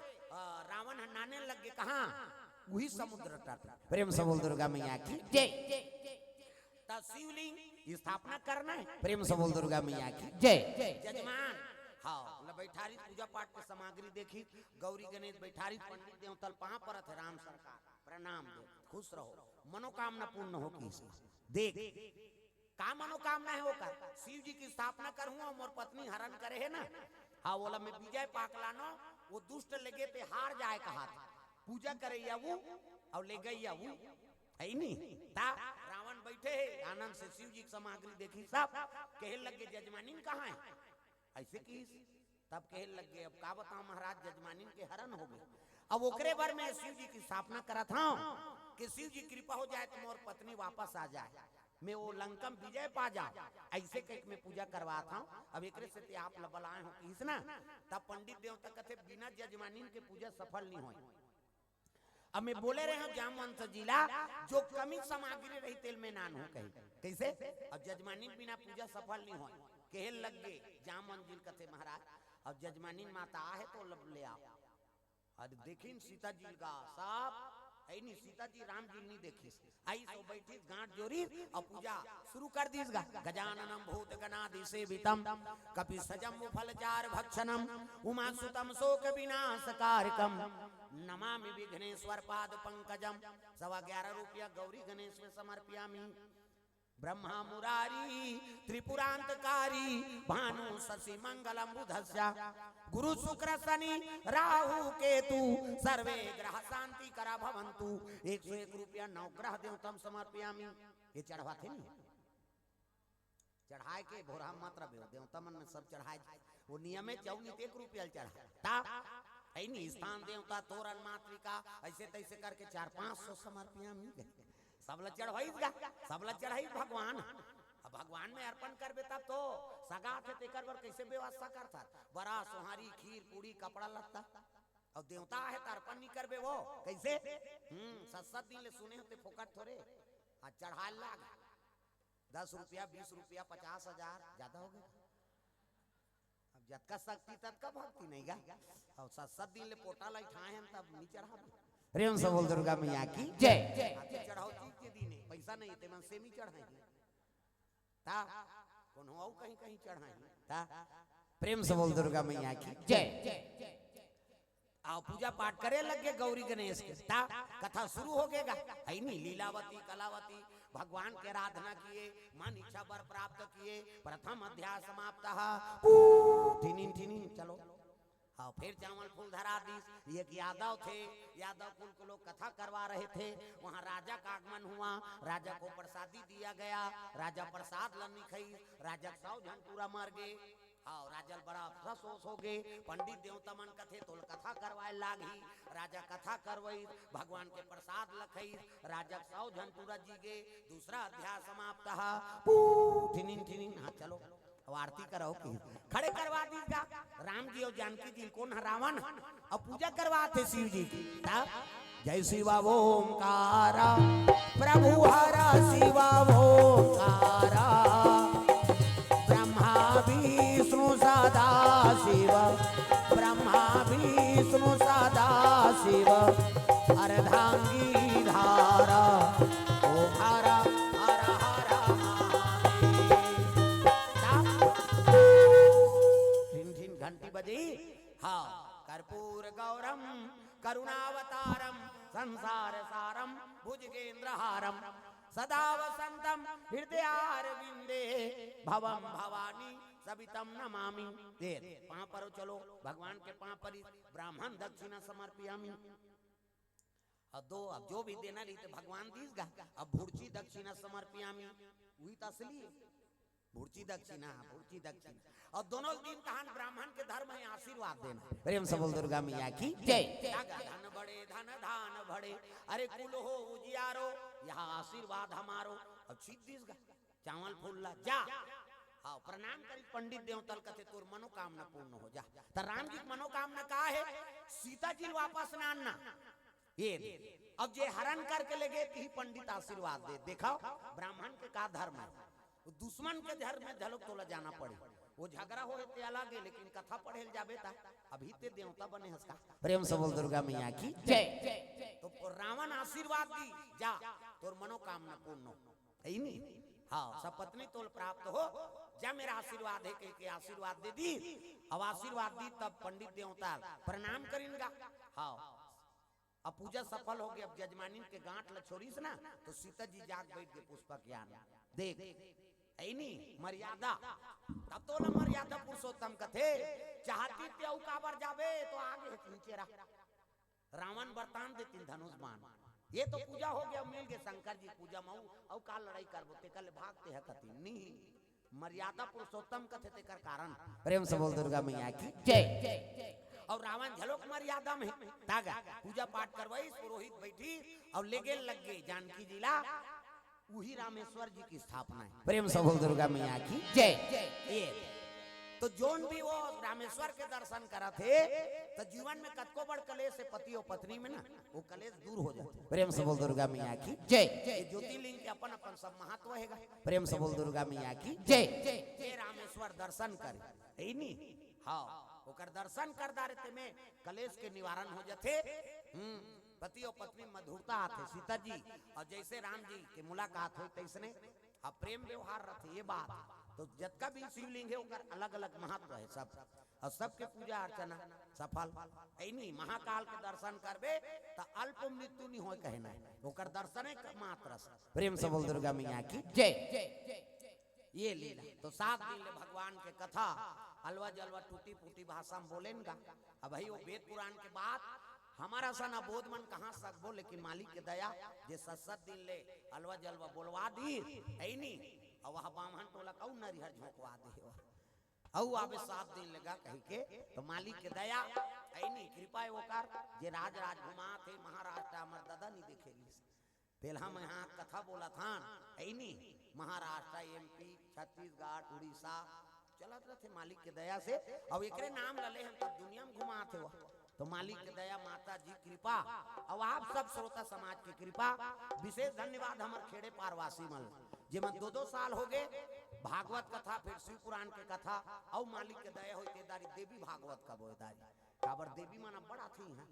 रावण नाने लग गए कहा वही समुद्र तट। प्रेम से बोल दुर्गा मैया की जय। तब शिवलिंग स्थापना करना है। प्रेम से बोल दुर्गा मैया की जय। जजमान हाँ बैठारी पूजा पाठ की सामग्री देखी गौरी गणेश बैठारी पंडित देवतल पहाँ पर थे राम सरकार प्रणाम दो खुश रहो मनोकामना पूर्ण हो की देख का मनोकामना है होकर शिव जी की स्थापना करूँ और मोर पत्नी हरण करे है ना। हाँ बोला मैं विजय पाक लानो वो दुष्ट लगे ते हार जाए कहा था पूजा करे या वो और ले गई या वो है नहीं ता रावण बैठे है आनंद से शिव जी की सामग्री देखी सब कहे लगे जजमानी कहाँ है ऐसे की तब कहे लग गए अब का बताऊं महाराज जजमानी के हरण हो गए। अब ओकरे बार में शिव जी की स्थापना करा था कि शिव जी कृपा हो जाए तो मोर पत्नी वापस आ जाए मैं वो लंकम विजय पा जा ऐसे कह मैं पूजा करवा था। अब एक से आप लबलाए हो किस ना तब पंडित देवता कथे बिना जजमानी के पूजा सफल नहीं हुई। अब मैं बोले रहे हैं जामवंत जिला जो कमी सामग्री रही तेल में नान हो कही कैसे अब जजमानी बिना पूजा सफल नहीं हुई कहे लग गए जामवंत जिल कथे महाराज अब जजमानी माता है तो लब ले आओ। अरे देखिन सीता जी का साफ है नहीं सीता जी राम जी नहीं देखी आई सो बैठी गांठ जोरी और पूजा शुरू कर दी गजाननम भूत गणाधि सेवितम कपि सजम फलचार भक्षणम उमा सुतम शोक विनाश कारकम नमामि विघ्नेश्वर पाद पंकजम 11.25 रुपया गौरी गणेश में समर्पयामि। ब्रह्मा मुरारी त्रिपुरांतकारी भानु शशि मंगलम बुधस्य गुरु शुक्र शनि राहु केतु सर्वे ग्रह शांति करा भवंतु 101 रुपया 9 ग्रह देवतम समर्पयामि। ये चढ़वा थे नहीं चढ़ाए के भोरा मात्र देवता मन में सब चढ़ाए वो नियम 1 रुपया चढ़ा नहीं स्थान देवता तोरण मातृका ऐसे तैसे करके 400-500 समर्पयामि सब ल चढ़ाई सब ल चढ़ाई भगवान। अब भगवान में अर्पण करबे तब तो सगा थे तेकर बर कैसे व्यवस्था करता बड़ा सोहारी खीर पूरी कपड़ा लगता और देवता है तो अर्पण नहीं करबे वो कैसे 7 दिन ले सुने होते फोकट थोड़े आज चढ़ा लाग 10 रुपया 20 रुपया 50,000 ज्यादा हो गया। अब जतका शक्ति ततका भक्ति नहीं गा और 7 दिन ले पोटा लाई ठाए हम तब नहीं चढ़ा। प्रेम से बोल दुर्गा मैया की जय। चढ़ाओ चीज के दिन पैसा नहीं ते मन सेमी चढ़ाई ता कौन हो कहीं कहीं चढ़ाई ता। प्रेम से बोल दुर्गा मैया की जय। आओ पूजा पाठ करे लगे गौरी गणेश के ता कथा शुरू हो गएगा है नहीं लीलावती कलावती भगवान के आराधना किए मन इच्छा वर प्राप्त किए प्रथम अध्याय समाप्त। ठीनी ठीनी चलो हाँ फिर चावल फूल धरा दी। ये कि यादव थे, यादव कुल के लोग कथा करवा रहे थे। वहाँ राजा का आगमन हुआ, राजा को प्रसादी दिया गया, राजा प्रसाद लनी खई, राजा 100 जन पूरा मर गए। हाँ राजा बड़ा अफसोस हो गए। पंडित देवता मन कथे तो कथा करवाए लागी, राजा कथा करवई, भगवान के प्रसाद लखई, राजा 100 जन पूरा जी गए। दूसरा अध्याय समाप्त। ठिनिन ठिनिन। हाँ चलो अब आरती करो कि खड़े करवा दीजिएगा। राम जी और जानकी जी कौन है? रावण। अब पूजा करवाते शिव जी की। जय शिव ओंकारा प्रभु हरा शिव ओंकारा, ब्रह्मा विष्णु सदा शिव, ब्रह्मा विष्णु सदा शिव, अर्धांगी धारा ओ हरा हरा हरा घंटी बजी। हाँ कर्पूर गौरम करुणावतारम संसार सारम भुजगेंद्रहारम सदा वसंतम हृदयारविंदे भवम भवानी सवितम नमामि। देर पांव पर चलो, भगवान के पांव पर ब्राह्मण दक्षिणा समर्पयामि। अब जो भी देना रही तो भगवान दीसगा। अब भूर्ची दक्षिणा समर्पयामि, वही तो असली है भूर्ची दक्षिणा, भूर्ची दक्षिणा। और दोनों दिन कहान ब्राह्मण के धर्म है आशीर्वाद देना। प्रेम से बोल दुर्गा मैया की जय। धन बड़े धन धान बड़े, अरे कुल हो उजियारो, यहाँ आशीर्वाद हमारो। अब छीप दीसगा चावल फूल ला जा। हाँ प्रणाम करी पंडित देवतल कथे तोर मनोकामना पूर्ण हो जा। तो राम जी की मनोकामना का है? सीता जी वापस ना आना। ये अब जे हरण करके ले गए ही पंडित आशीर्वाद दे। देखो ब्राह्मण के का धर्म है, दुश्मन के धर्म में झलक तोला जाना पड़े। वो झगड़ा हो ते अलग है, लेकिन कथा पढ़े जाबे ता अभी ते देवता बने हंसका। प्रेम से बोल दुर्गा मैया की जय। तो रावण आशीर्वाद दी जा तोर मनोकामना पूर्ण हो, है नहीं? हाँ सपत्नी तोल प्राप्त हो जा, मेरा आशीर्वाद है के आशीर्वाद दे दी। अब आशीर्वाद दी तब पंडित देवता प्रणाम करेंगे। हाँ अब पूजा सफल हो गई। अब जजमानी के गांठ ल छोड़ीस ना तो सीता जी जाग बैठ के पुष्पक ज्ञान देख ऐनी मर्यादा। तब तो ना मर्यादा पुरुषोत्तम कथे चाहती ते औ काबर जाबे तो आगे है नीचे रहा। रावण बरतान देती धनुष बाण। ये तो पूजा हो गया, मिल गए शंकर जी पूजा मऊ औ का लड़ाई करबो ते कल भागते है कति नहीं। मर्यादा पुरुषोत्तम कथे ते कर कारण। प्रेम से बोल दुर्गा मैया की जय। और रावण झलोक मर्यादा में तागा पूजा पाठ करवाई, पुरोहित बैठी और लेगे लग गए जानकी जिला। वही रामेश्वर जी की स्थापना है। प्रेम से बोल दुर्गा मैया की जय। ये तो जोन भी वो रामेश्वर के दर्शन करा थे तो जीवन में कतको बड़ कलेश से पति और पत्नी में ना वो कलेश दूर हो जाते। प्रेम से बोल दुर्गा मैया की जय। ज्योतिर्लिंग के अपन अपन सब महत्व है। प्रेम से बोल दुर्गा मैया की जय। जय रामेश्वर दर्शन करे है नी। हाँ ओकर दर्शन करदा रहते में कलेश के निवारण हो जाते। पति और पत्नी मधुरता आते सीता जी और जैसे राम जी के मुलाकात हुई तैसने अब प्रेम व्यवहार रहते। ये बात तो जतका भी शिवलिंग है उनका अलग अलग महत्व है सब, और सबके पूजा अर्चना सफल ऐनी। महाकाल के दर्शन करबे तो अल्प मृत्यु नहीं हो कहना है, ओकर दर्शन मात्र। प्रेम से बोल दुर्गा मैया की जय। ये लीला तो 7 दिन ले भगवान के कथा अलवा जलवा टूटी फूटी भाषा में बोलेगा। अब भाई वो वेद पुराण के बाद हमारा सन अबोध मन कहाँ सकबो, लेकिन मालिक के दया जे 7 दिन ले अलवा जलवा बोलवा दी ऐनी। और वह बामहन टोला कऊ नरिहर झोंकवा दे औ आबे 7 दिन लगा कही के। तो मालिक के दया ऐनी कृपा ओकर जे राज राज घुमा थे महाराष्ट्र अमर दादा नहीं देखेली तेलहा में यहाँ कथा बोला था ऐनी। महाराष्ट्र MP छत्तीसगढ़ उड़ीसा चलत रहे मालिक के दया से। अब एकरे नाम लले हम तब दुनिया में घुमा थे वह। तो मालिक के दया माता जी कृपा और आप सब श्रोता समाज की कृपा। विशेष धन्यवाद हमारे खेड़े पारवासी मल जिमन 2-2 साल हो गए भागवत कथा फिर शिव पुराण के कथा और मालिक के दया होती दारी देवी भागवत का बोदारी काबर देवी माना बड़ा थी है।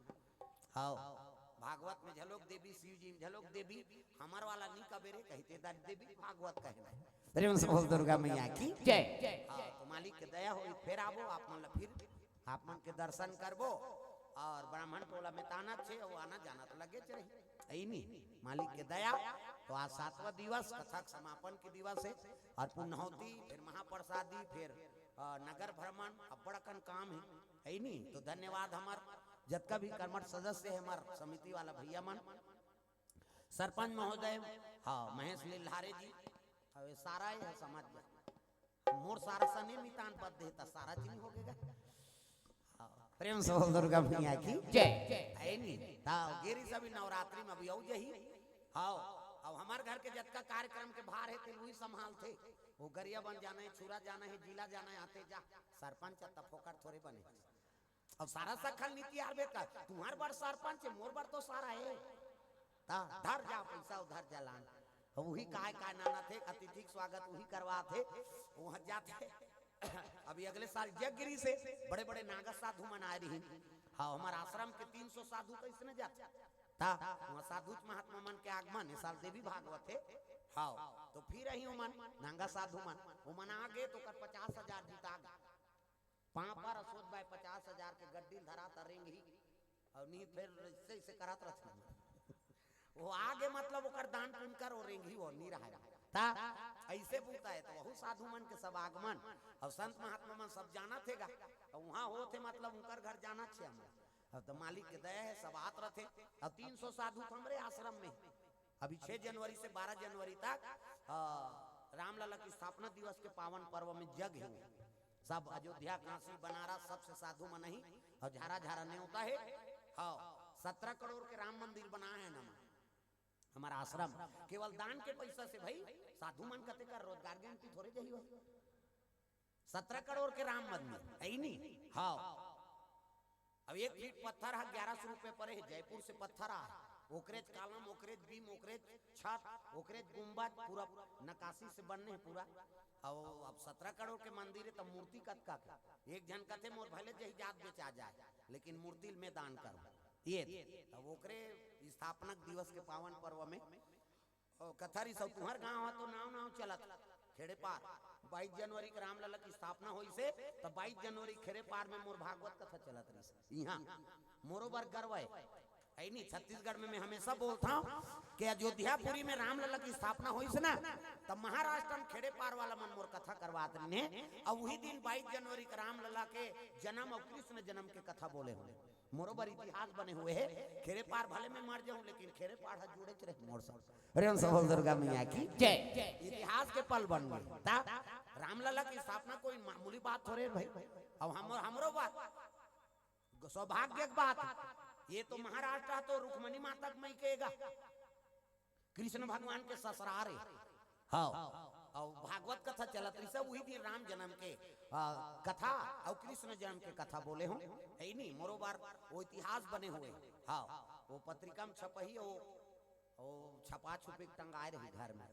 हाँ भागवत में झलोक देवी शिव जी झलोक देवी हमार वाला नहीं कबेरे कहते दारी देवी भागवत कहना। प्रेम से बोल दुर्गा मैया की जय। हाँ तो मालिक के दया हो फिर आबो आप मन फिर आप मन के दर्शन करबो और ब्राह्मण टोला में ताना छे वो आना जाना तो लगे रही ऐनी मालिक के दया। तो आज 7वां दिवस कथा समापन के दिवस है और पुण्यौती फिर महाप्रसादी फिर नगर भ्रमण अब बड़कन काम है है नहीं। तो धन्यवाद हमार जतका भी कर्मठ सदस्य है हमार समिति वाला भैया मन, सरपंच महोदय, हाँ महेश लिल्हारे जी, अब ये सारा है समाज में मोर सारा सने मितान पद देता सारा चीज हो गएगा। प्रेम से बोल दुर्गा मैया की जय। है नहीं ताऊ गिरी सभी नवरात्रि में अभी आऊ जही। हाँ अब हमारे घर के जतका कार्यक्रम के भार है वही संभालते, वो गरिया बन जाना है, छुरा जाना है, जिला जाना है, आते जा सरपंच तफोकर थोड़े बने। अब सारा सखल नीति आरबे का तुम्हार बार सरपंच है, मोर बार तो सारा है ता धर जा पैसा उधर जलान। वही काय काय नाना थे अतिथि स्वागत वही करवा थे वहां जाते। अभी अगले साल जगगिरी से बड़े बड़े नागा साधु मन आए रही। हाँ हमारे आश्रम के 300 साधु कैसे न जाते ता वहाँ साधु महात्मा मन के आगमन इस साल देवी भागवत है। हाँ तो फिर रही मन नागा साधु मन वो मन आगे तो कर 50,000 जीता पापर असोद भाई 50,000 के गड्डी धरा तरेंगे ही और नहीं फिर इससे करात रहे वो आगे मतलब वो कर दान पुण्य कर और रेंगी वो नहीं रहा ता ऐसे पूछता है। तो वह साधु मन के सब आगमन और संत महात्मा मन सब जाना थेगा और वहाँ हो थे मतलब उनकर घर जाना छे हम। अब तो मालिक के दया है सब आत रहे। अब 300 साधु हमारे आश्रम में अभी 6 जनवरी से 12 जनवरी तक रामलला की स्थापना दिवस के पावन पर्व में जग है सब अयोध्या काशी बनारस सबसे साधु मन ही और झारा झारा न्योता है। हाँ 17 करोड़ के राम मंदिर बना है ना हमारा आश्रम केवल दान के पैसा से भाई साधु मन कते का रोजगार गारंटी थोड़े जही हो। 17 करोड़ के राम मंदिर है नहीं। हाँ अब 1 फीट पत्थर है 1100 रुपए पड़े है जयपुर से पत्थर आ ओकरेज कालम ओकरेज बीम ओकरेज छत ओकरेज गुंबद पूरा नकाशी से बनने है पूरा। अब 17 करोड़ के मंदिर है तो मूर्ति कत का एक जन कथे मोर भले जही जात बेचा जाए लेकिन मूर्ति में दान कर ये तब ओकरे स्थापना दिवस के पावन पर्व में कथारी सब तुम्हार गांव है तो नाव नाव चलत खेड़े पार 22 जनवरी के रामलला की स्थापना हुई से तो 22 जनवरी खेड़े पार में मोर भागवत कथा चलत रही यहाँ मोरो बर गर्व है नहीं। छत्तीसगढ़ में मैं हमेशा बोलता हूँ कि अयोध्यापुरी में रामलला की स्थापना हुई से ना तब महाराष्ट्र में खेड़े पार वाला मन मोर कथा करवाते ने और वही दिन 22 जनवरी के रामलला के जन्म और कृष्ण जन्म के कथा बोले हुए मोरोबर इतिहास बने हुए है। खेड़े पार भले में मर जाऊं लेकिन खेड़े पार हाथ जुड़े रहे मोर सब। रेम सबल दुर्गा मैया की जय। इतिहास के पल बन गए ता रामलला की स्थापना कोई मामूली बात थोड़े भाई। अब हमरो बात सौभाग्य की बात ये तो महाराष्ट्र तो रुक्मणी माता में कहेगा कृष्ण भगवान के ससुराल हाँ और भागवत कथा चलत रही सब वही दिन राम जन्म के कथा और कृष्ण जन्म के कथा बोले हो है नहीं मोरो बार वो इतिहास बने हुए। हाँ वो पत्रिका में छपही वो छपा छुपे टंगाए रही घर में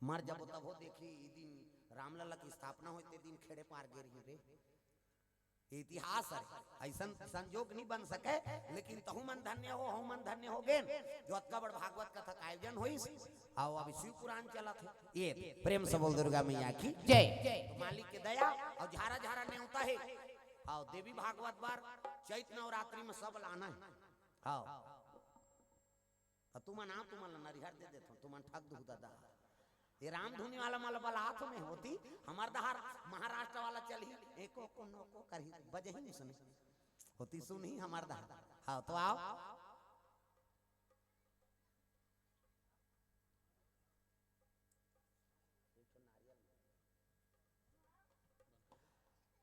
मर जब तब हो देखी दिन रामलला की स्थापना हुई दिन खेड़े पार गिर रे इतिहास है ऐसा संजोग नहीं बन सके लेकिन तहु मन धन्य हो हूँ मन धन्य हो गए जो अतका बड़ भागवत कथा का आयोजन हुई आओ अभी शिव पुराण चला था ये प्रेम से बोल दुर्गा मैया की जय। तो मालिक के दया और झारा झारा न्योता है। आओ देवी भागवत बार चैत नवरात्रि में सब लाना है। आओ तुमन आप तुमन नरिहर दे देता तुमन ठग दू दादा ये रामधुनी वाला माला वाला हाथ में होती हमार दहार महाराष्ट्र वाला चली एको को नो को करही बजे ही नहीं सुनी होती सुनी हमार दहार। हाँ तो आओ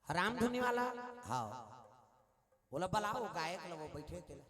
रामधुनी वाला। हाँ बोला बलाओ गायक लोग बैठे थे